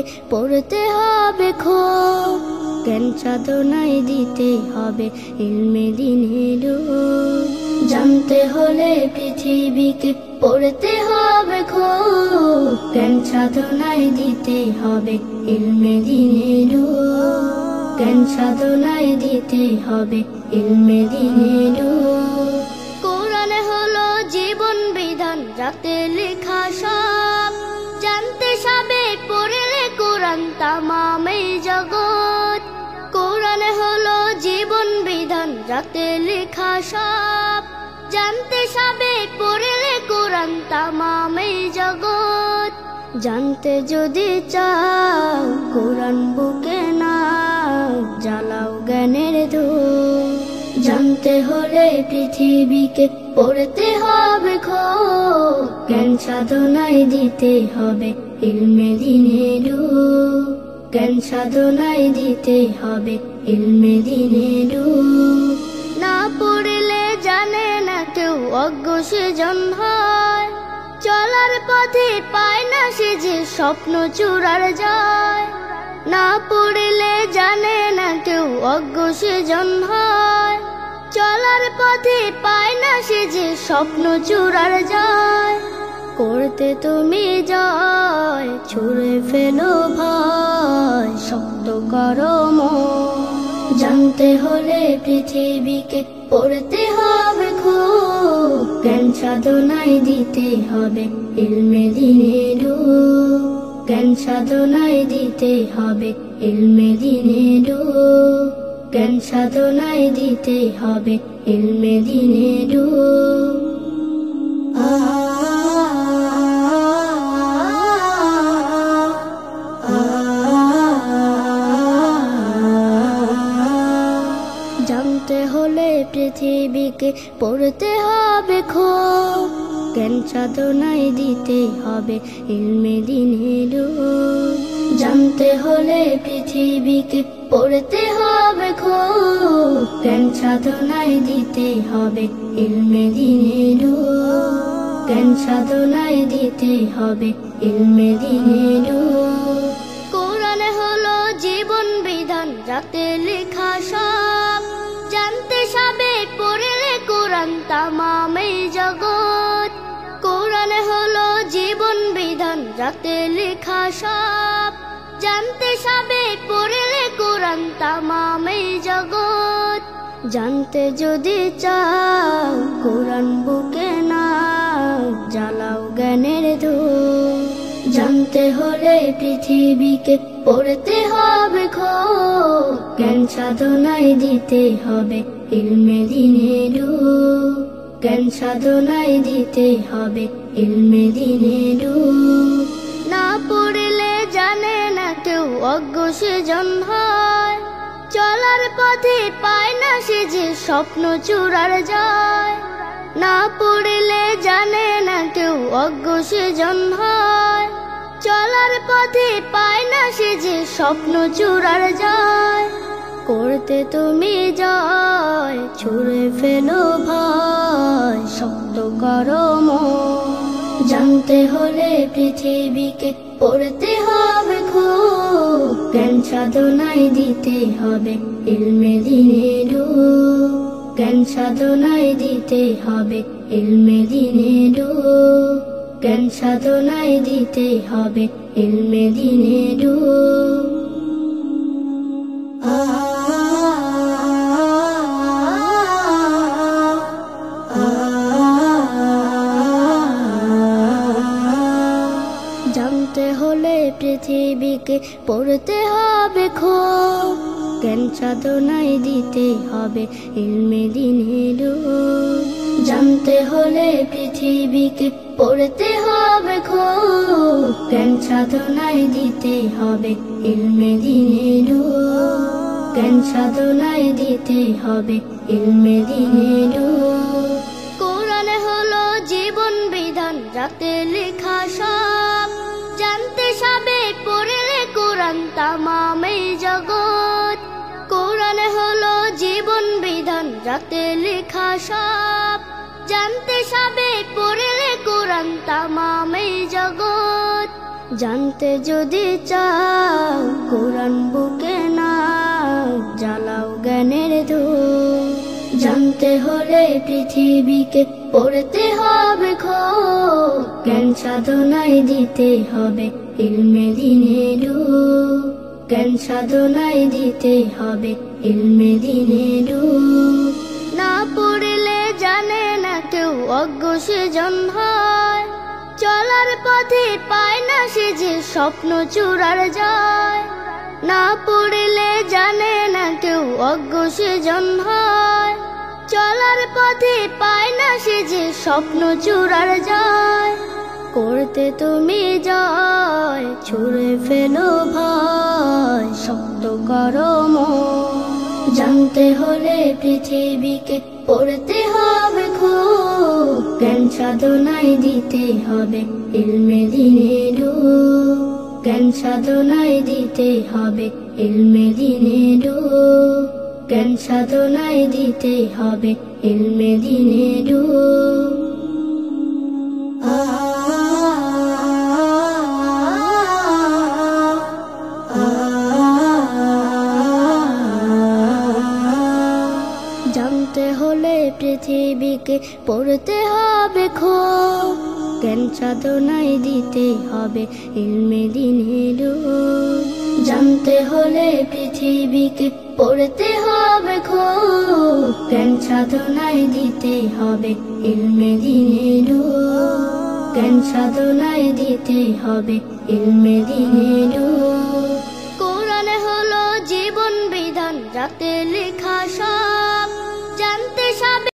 বিকে পড়তে হবে খুব, জ্ঞান সাধনায় দিতে হবে ইলমে দ্বীনের ডুব। জানতে হলে পৃথিবীকে পড়তে হবে খুব, জ্ঞান সাধনায় দিতে হবে ইলমে দ্বীনের ডুব। জ্ঞান সাধনায় দিতে হবে ইলমে দ্বীনের ডুব। কোরআন হলো জীবন বিধান, রাতে লেখা সব, জানতে সবে পড়লে কোরআন তামাম এই জগৎ। কোরআন হলো জীবন বিধান, রাতে লেখা সব, জানতে সবে পড়লে কোরআন তামাম এই জগৎ। জানতে যদি চাও কোরআন বুকে নাও, জ্বালাও জ্ঞানের ধূপ। জানতে হলে পৃথিবীকে পড়তে হবে খুব, জ্ঞান সাধনায় দিতে হবে ইলমে দ্বীনের ডুব। জ্ঞান সাধনায় দিতে হবে ইলমে দ্বীনের ডুব। না পড়লে জানে না কেউ, অজ্ঞ সেজন হয়, চলার পথে পায় না সে যে স্বপ্ন চূড়ার যায়। না পড়লে জানে না কেউ, অজ্ঞ সেজন হয়, চলার পথে পায় না সে যে স্বপ্ন চূড়ার যায়। করতে তুমি জয়, ছুঁড়ে ফেলো ভয়, শক্ত করো মন। জানতে হলে পৃথিবীকে পড়তে হবে খুব, জ্ঞান সাধনায় দিতে হবে ইলমে দ্বীনের ডুব। জ্ঞান সাধনায় দিতে হবে ইলমে দ্বীনের ডুব। জ্ঞান সাধনায় দিতে হবে ইলমে দ্বীনের ডুব। জানতে হলে পৃথিবীকে পড়তে হবে খুব, জ্ঞান সাধনায় দিতে হবে ইলমে দ্বীনের ডুব। জানতে হলে পৃথিবীকে পড়তে হবে খুব, জ্ঞান সাধনায় দিতে হবে ইলমে দ্বীনের ডুব। জ্ঞান সাধনায় দিতে হবে ইলমে দ্বীনের ডুব। কোরআন হলো জীবন বিধান, রাতে লেখা সব, জানতে সবে পড়লে কোরআন তামাম এই জগৎ। কোরআন হলো জীবন বিধান, রাতে লেখা সব, জানতে সবে পড়লে কোরআন তামাম এই জগৎ। জানতে যদি চাও কোরআন বুকে নাও, জ্বালাও জ্ঞানের ধূপ। জানতে হলে পৃথিবীকে পড়তে হবে খুব, জ্ঞান সাধনায় দিতে হবে ইলমে দ্বীনের ডুব। জ্ঞান সাধনায় দিতে হবে ইলমে দ্বীনের ডুব। না পড়লে জানে না কেউ, অজ্ঞ সেজন হয়, চলার পথে পায় না সে যে স্বপ্ন চূড়ার যায়। না পড়লে জানে না কেউ, অজ্ঞ সেজন হয়, চলার পথে পায় না সে যে স্বপ্ন চূড়ার যায়। করতে তুমি জয়, ছুঁড়ে ফেলো ভয়, শক্ত করো মন। জানতে হলে পৃথিবীকে পড়তে হবে খুব, জ্ঞান সাধনায় দিতে হবে ইলমে দ্বীনের ডুব। জ্ঞান সাধনায় দিতে হবে ইলমে দ্বীনের ডুব। জ্ঞান সাধনায় দিতে হবে ইলমে দ্বীনের ডুব। জানতে হলে পৃথিবীকে পড়তে হবে খুব, জ্ঞান সাধনায় দিতে হবে ইলমে দ্বীনের ডুব। জানতে হলে পৃথিবীকে পড়তে হবে খুব, জ্ঞান সাধনায় দিতে হবে ইলমে দ্বীনের ডুব। জ্ঞান সাধনায় দিতে হবে ইলমে দ্বীনের ডুব। কোরআন হলো জীবন বিধান, রাতে লেখা সব, জানতে সবে পড়লে কোরআন তামাম এই জগৎ। কোরআন হলো জীবন বিধান, রাতে লেখা সব, জানতে সবে পড়লে কোরআন তামাম এই জগৎ। জানতে যদি চাও কোরআন বুকে নাও, জ্বালাও জ্ঞানের ধূপ। জানতে হলে পৃথিবীকে পড়তে হবে খুব, জ্ঞান সাধনায় দিতে হবে ইলমে দিনে ডুব। জ্ঞান সাধনায় দিতে হবে ইলমে দিনে ডুব। না পড়লে জানে না কেউ, অজ্ঞ সেজন হয়। চলার পথে পায় না সে যে স্বপ্ন চূড়ার যায়। না পড়লে জানে না কেউ, অজ্ঞ সেজন হয়। চলার পথে পায় না সে যে স্বপ্ন চূড়ার যায়। করতে তুমি জয়, ছুঁড়ে ফেলো ভয়, শক্ত করো মন। জানতে হলে পৃথিবীকে পড়তে হবে খুব, জ্ঞান সাধনায় দিতে হবে ইলমে দিনে ডুব। জ্ঞান সাধনায় দিতে হবে ইলমে দিনে ডুব। জ্ঞান সাধনায় দিতে হবে ইলমে দিনে ডুব। জানতে হলে পৃথিবীকে পড়তে হবে খুব, জ্ঞান সাধনায় দিতে হবে ইলমে দিনে ডুব। জানতে হলে পৃথিবীকে পড়তে হবে খুব, জ্ঞান সাধনায় দিতে হবে ইলমে দিনে ডুব। জ্ঞান সাধনায় দিতে হবে ইলমে দিনে ডুব। কোরআন হলো জীবন বিধান, যাতে লেখা সব